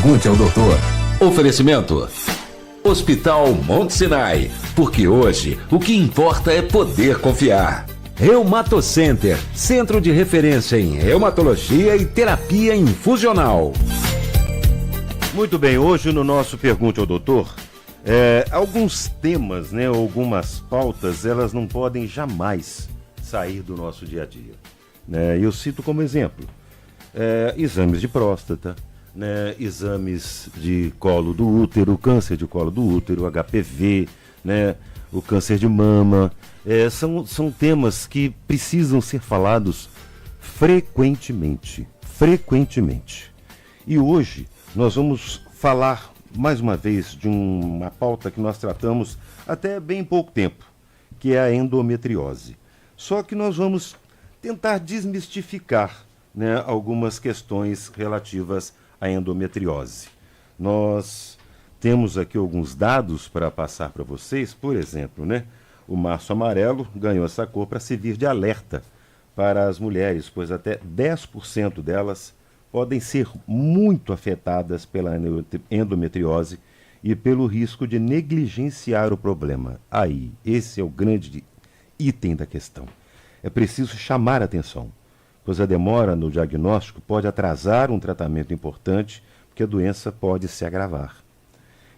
Pergunte ao doutor. Oferecimento: Hospital Monte Sinai, porque hoje o que importa é poder confiar. Reumatocenter, centro de referência em reumatologia e terapia infusional. Muito bem, hoje no nosso Pergunte ao Doutor, alguns temas, né, algumas pautas, elas não podem jamais sair do nosso dia a dia. Né? Eu cito como exemplo, exames de próstata, né, exames de colo do útero, câncer de colo do útero, HPV, né, o câncer de mama. São temas que precisam ser falados frequentemente. E hoje nós vamos falar mais uma vez de uma pauta que nós tratamos até bem pouco tempo, que é a endometriose. Só que nós vamos tentar desmistificar, né, algumas questões relativas à endometriose. Nós temos aqui alguns dados para passar para vocês. Por exemplo, né, o Março Amarelo ganhou essa cor para servir de alerta para as mulheres, pois até 10% delas podem ser muito afetadas pela endometriose e pelo risco de negligenciar o problema. Aí, esse é o grande item da questão. É preciso chamar a atenção, pois a demora no diagnóstico pode atrasar um tratamento importante, porque a doença pode se agravar.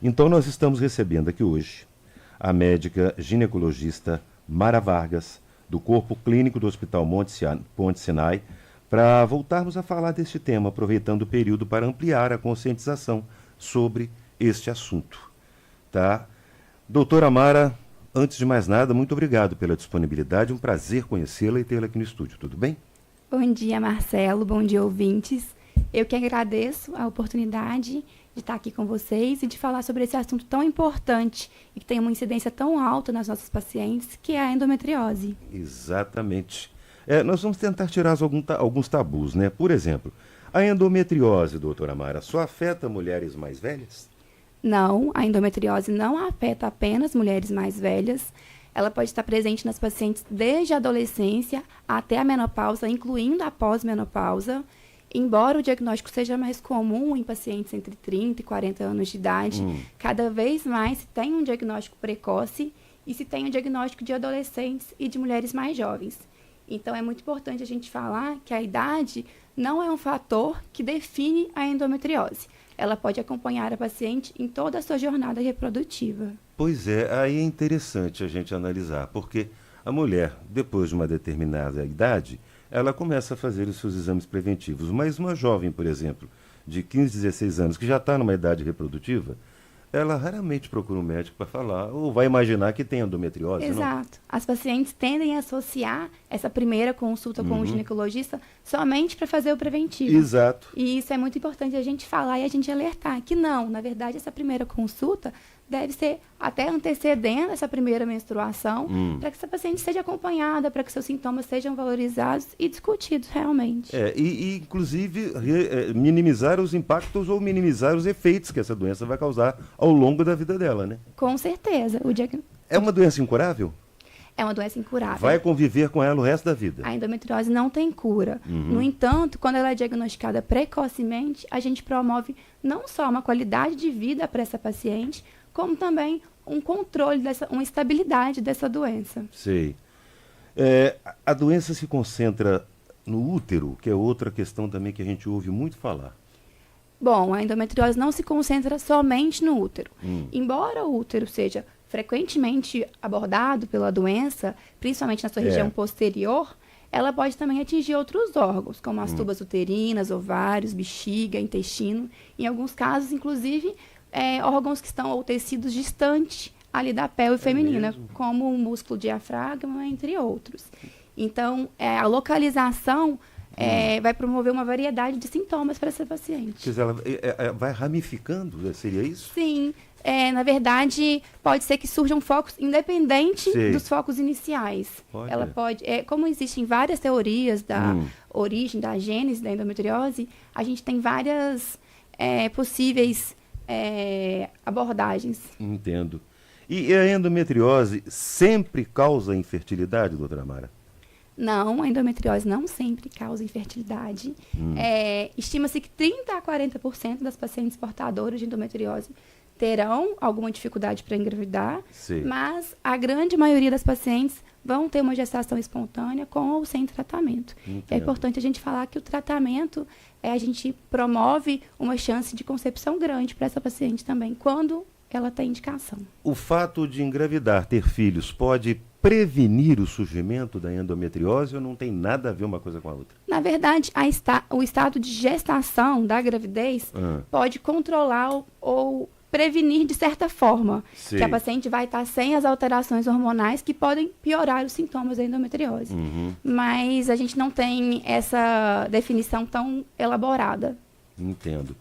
Então nós estamos recebendo aqui hoje a médica ginecologista Mara Vargas, do Corpo Clínico do Hospital Monte Sinai, para voltarmos a falar deste tema, aproveitando o período para ampliar a conscientização sobre este assunto. Tá? Doutora Mara, antes de mais nada, muito obrigado pela disponibilidade, um prazer conhecê-la e tê-la aqui no estúdio, tudo bem? Bom dia, Marcelo, bom dia, ouvintes. Eu que agradeço a oportunidade de estar aqui com vocês e de falar sobre esse assunto tão importante e que tem uma incidência tão alta nas nossas pacientes, que é a endometriose. Exatamente. Nós vamos tentar tirar alguns tabus, né? Por exemplo, a endometriose, doutora Mara, só afeta mulheres mais velhas? Não, a endometriose não afeta apenas mulheres mais velhas. Ela pode estar presente nas pacientes desde a adolescência até a menopausa, incluindo a pós-menopausa. Embora o diagnóstico seja mais comum em pacientes entre 30 e 40 anos de idade, cada vez mais se tem um diagnóstico precoce e se tem um diagnóstico de adolescentes e de mulheres mais jovens. Então, é muito importante a gente falar que a idade não é um fator que define a endometriose. Ela pode acompanhar a paciente em toda a sua jornada reprodutiva. Pois é, aí é interessante a gente analisar, porque a mulher, depois de uma determinada idade, ela começa a fazer os seus exames preventivos. Mas uma jovem, por exemplo, de 15, 16 anos, que já está numa idade reprodutiva, ela raramente procura um médico para falar, ou vai imaginar que tem endometriose. Exato. As pacientes tendem a associar essa primeira consulta com o ginecologista somente para fazer o preventivo. Exato. E isso é muito importante a gente falar e a gente alertar que não, na verdade, essa primeira consulta deve ser até antecedendo essa primeira menstruação, para que essa paciente seja acompanhada, para que seus sintomas sejam valorizados e discutidos realmente. E inclusive, minimizar os impactos ou minimizar os efeitos que essa doença vai causar ao longo da vida dela, né? Com certeza. É uma doença incurável? É uma doença incurável. Vai conviver com ela o resto da vida. A endometriose não tem cura. No entanto, quando ela é diagnosticada precocemente, a gente promove não só uma qualidade de vida para essa paciente, como também um controle, uma estabilidade dessa doença. Sei. A doença se concentra no útero, que é outra questão também que a gente ouve muito falar. Bom, a endometriose não se concentra somente no útero. Embora o útero seja frequentemente abordado pela doença, principalmente na sua região posterior, ela pode também atingir outros órgãos, como as tubas uterinas, ovários, bexiga, intestino. Em alguns casos, inclusive, órgãos que estão ou tecidos distantes ali da pelve feminina, como o músculo diafragma, entre outros. Então, a localização vai promover uma variedade de sintomas para essa paciente. Quer dizer, ela vai ramificando, seria isso? Sim. Na verdade, pode ser que surjam focos independentes dos focos iniciais. Olha. Ela pode, como existem várias teorias da origem, da gênese da endometriose, a gente tem várias possíveis abordagens. Entendo. E a endometriose sempre causa infertilidade, doutora Mara? Não, a endometriose não sempre causa infertilidade. Estima-se que 30 a 40% das pacientes portadoras de endometriose terão alguma dificuldade para engravidar, Sim. mas a grande maioria das pacientes vão ter uma gestação espontânea com ou sem tratamento. Entendo. É importante a gente falar que o tratamento, a gente promove uma chance de concepção grande para essa paciente também, quando ela tem indicação. O fato de engravidar, ter filhos, pode prevenir o surgimento da endometriose ou não tem nada a ver uma coisa com a outra? Na verdade, o estado de gestação da gravidez pode controlar ou prevenir de certa forma, Sim. que a paciente vai estar sem as alterações hormonais que podem piorar os sintomas da endometriose. Mas a gente não tem essa definição tão elaborada. Entendo.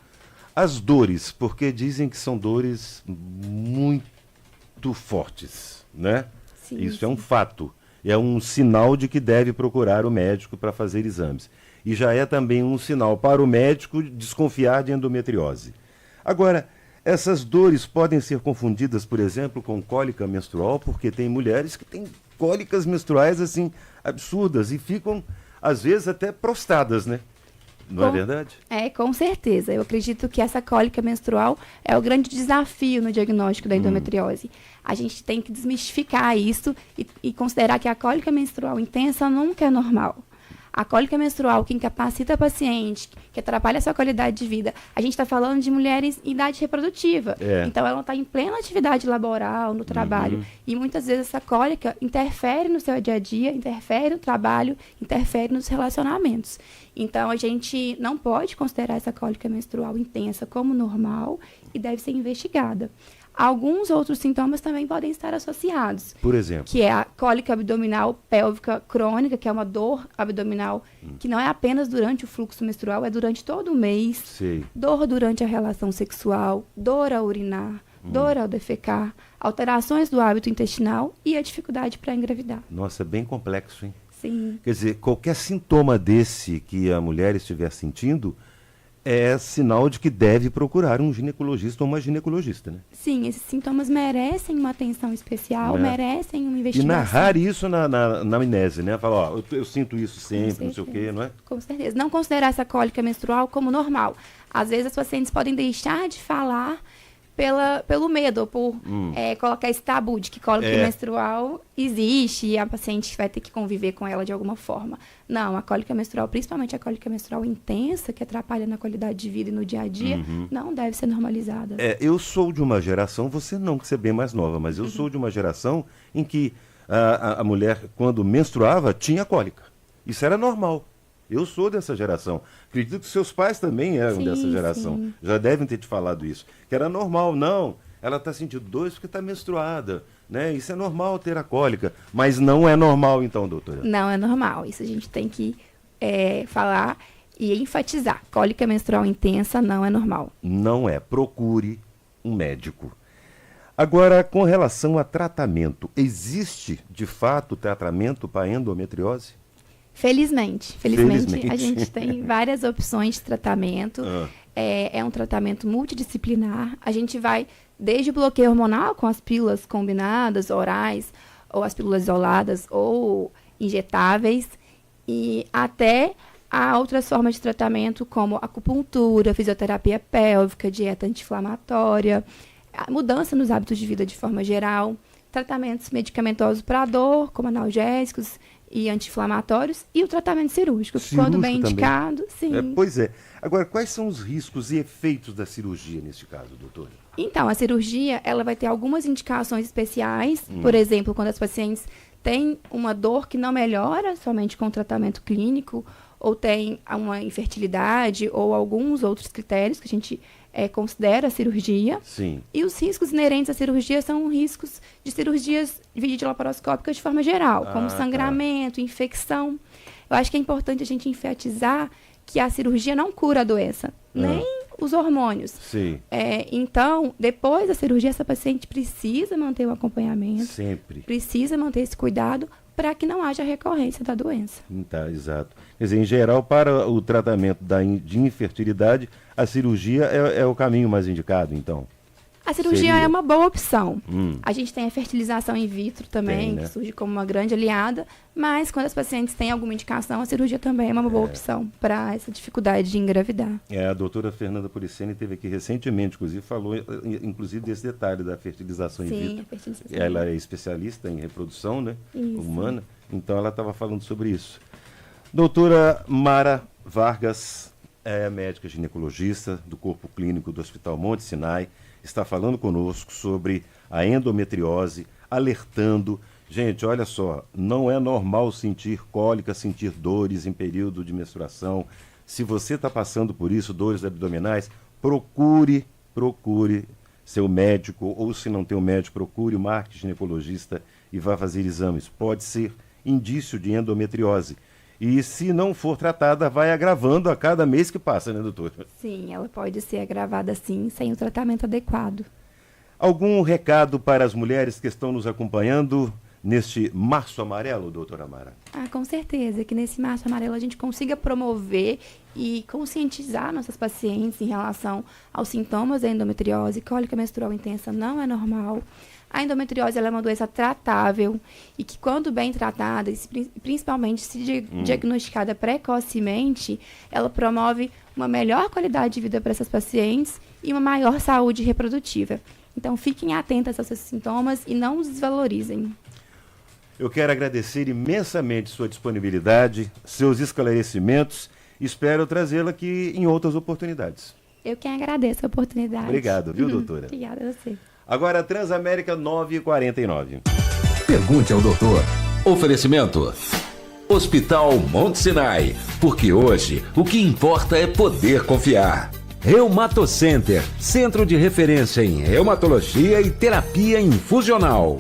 As dores, porque dizem que são dores muito fortes, né? Sim, Isso é sim. um fato. É um sinal de que deve procurar o médico para fazer exames. E já é também um sinal para o médico desconfiar de endometriose. Agora, essas dores podem ser confundidas, por exemplo, com cólica menstrual, porque tem mulheres que têm cólicas menstruais assim absurdas e ficam, às vezes, até prostradas, né? Não é verdade? Com certeza. Eu acredito que essa cólica menstrual é o grande desafio no diagnóstico da endometriose. A gente tem que desmistificar isso e considerar que a cólica menstrual intensa nunca é normal. A cólica menstrual que incapacita a paciente, que atrapalha a sua qualidade de vida, a gente está falando de mulheres em idade reprodutiva. Então, ela está em plena atividade laboral, no trabalho. E muitas vezes essa cólica interfere no seu dia a dia, interfere no trabalho, interfere nos relacionamentos. Então, a gente não pode considerar essa cólica menstrual intensa como normal e deve ser investigada. Alguns outros sintomas também podem estar associados. Por exemplo? Que é a cólica abdominal pélvica crônica, que é uma dor abdominal que não é apenas durante o fluxo menstrual, é durante todo o mês. Sei. Dor durante a relação sexual, dor ao urinar, dor ao defecar, alterações do hábito intestinal e a dificuldade para engravidar. Nossa, é bem complexo, hein? Sim. Quer dizer, qualquer sintoma desse que a mulher estiver sentindo é sinal de que deve procurar um ginecologista ou uma ginecologista, né? Sim, esses sintomas merecem uma atenção especial, merecem uma E investigação. narrar isso na anamnese, né? Falar, ó, eu sinto isso sempre, não sei o quê, não é? Com certeza. Não considerar essa cólica menstrual como normal. Às vezes as pacientes podem deixar de falar pelo medo, ou por colocar esse tabu de que cólica menstrual existe e a paciente vai ter que conviver com ela de alguma forma. Não, a cólica menstrual, principalmente a cólica menstrual intensa, que atrapalha na qualidade de vida e no dia a dia, não deve ser normalizada. Eu sou de uma geração, você não, que você é bem mais nova, mas eu sou de uma geração em que a mulher, quando menstruava, tinha cólica. Isso era normal. Eu sou dessa geração. Acredito que seus pais também eram dessa geração. Sim. Já devem ter te falado isso. Que era normal. Não, ela está sentindo dores porque está menstruada. Né? Isso é normal ter a cólica. Mas não é normal então, doutora? Não é normal. Isso a gente tem que falar e enfatizar. Cólica menstrual intensa não é normal. Não é. Procure um médico. Agora, com relação a tratamento, existe de fato tratamento para endometriose? Felizmente, a gente tem várias opções de tratamento. É um tratamento multidisciplinar. A gente vai desde o bloqueio hormonal, com as pílulas combinadas, orais, ou as pílulas isoladas, ou injetáveis, e até a outras formas de tratamento, como acupuntura, fisioterapia pélvica, dieta anti-inflamatória, a mudança nos hábitos de vida de forma geral, tratamentos medicamentosos para dor, como analgésicos e anti-inflamatórios, e o tratamento cirúrgico quando bem também. indicado, sim. Pois é. Agora, quais são os riscos e efeitos da cirurgia neste caso, doutora? Então, a cirurgia, ela vai ter algumas indicações especiais, por exemplo, quando as pacientes têm uma dor que não melhora somente com o tratamento clínico, ou tem uma infertilidade, ou alguns outros critérios que a gente considera a cirurgia. Sim. E os riscos inerentes à cirurgia são riscos de cirurgias videolaparoscópicas de forma geral, como sangramento, infecção. Eu acho que é importante a gente enfatizar que a cirurgia não cura a doença, nem os hormônios. Sim. Então, depois da cirurgia, essa paciente precisa manter o acompanhamento, Sempre. precisa manter esse cuidado para que não haja recorrência da doença. Tá, exato. Quer dizer, em geral, para o tratamento de infertilidade, a cirurgia é o caminho mais indicado, então? A cirurgia Seria? é uma boa opção. A gente tem a fertilização in vitro também, Tem, né? que surge como uma grande aliada, mas quando as pacientes têm alguma indicação, a cirurgia também é uma boa opção para essa dificuldade de engravidar. A doutora Fernanda Policeni esteve aqui recentemente, inclusive, falou inclusive desse detalhe da fertilização in Sim, vitro. a fertilização. Ela é especialista em reprodução, né? Isso. Humana, então ela estava falando sobre isso. Doutora Mara Vargas, é médica ginecologista do Corpo Clínico do Hospital Monte Sinai, está falando conosco sobre a endometriose, alertando. Gente, olha só, não é normal sentir cólica, sentir dores em período de menstruação. Se você está passando por isso, dores abdominais, procure seu médico, ou se não tem um médico, procure o marketing ginecologista e vá fazer exames. Pode ser indício de endometriose. E se não for tratada, vai agravando a cada mês que passa, né, doutora? Sim, ela pode ser agravada sim, sem o tratamento adequado. Algum recado para as mulheres que estão nos acompanhando neste Março Amarelo, doutora Mara? Com certeza, que nesse Março Amarelo a gente consiga promover e conscientizar nossas pacientes em relação aos sintomas da endometriose. Cólica menstrual intensa não é normal. A endometriose ela é uma doença tratável e que, quando bem tratada, principalmente se diagnosticada precocemente, ela promove uma melhor qualidade de vida para essas pacientes e uma maior saúde reprodutiva. Então, fiquem atentas aos seus sintomas e não os desvalorizem. Eu quero agradecer imensamente sua disponibilidade, seus esclarecimentos. Espero trazê-la aqui em outras oportunidades. Eu quem agradeço a oportunidade. Obrigado, viu, doutora? Obrigada a você. Agora, Transamérica 9h49. Pergunte ao doutor. Oferecimento. Hospital Monte Sinai. Porque hoje o que importa é poder confiar. Reumatocenter. Centro de referência em reumatologia e terapia infusional.